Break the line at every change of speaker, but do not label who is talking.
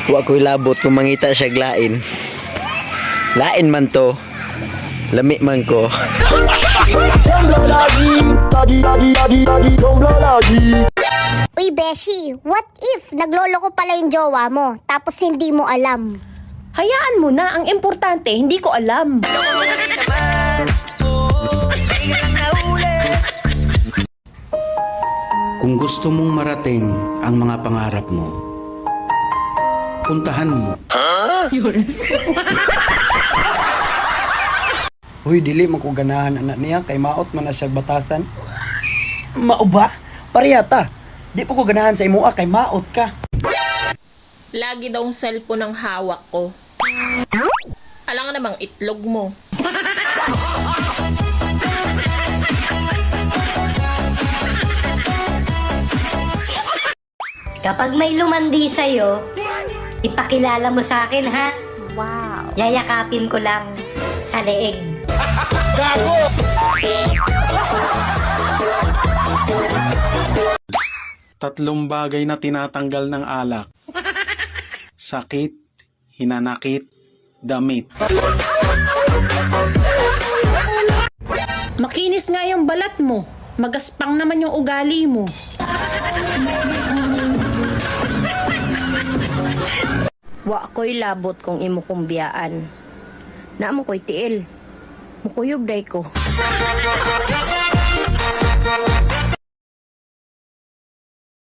Wa ko'y labot kung mangita siya lain. Lain man to. Lami man ko.
Uy, Beshi, what if naglolo ko pala yung jowa mo, tapos hindi mo alam?
Hayaan mo na, ang importante, hindi ko alam.
Kung gusto mong marating ang mga pangarap mo, puntahan mo.
Uy, dili man ko ganahan anak niya kay maot man na siya batasan. Mao ba? Pariyata. Di po ko ganahan sa imoa kay maot ka.
Lagi daw ang cellphone ang hawak ko. Alang namang itlog mo.
Kapag may lumandi sa'yo, ipakilala mo sa akin, ha?
Wow.
Yayakapin ko lang sa leeg.
Tatlong bagay na tinatanggal ng alak. Sakit, hinanakit, damit.
Makinis nga yung balat mo. Magaspang naman yung ugali mo.
Wa ko'y labot kung imo kumbiyaan. Na mo ko'y tiil. Mukuyog day ko.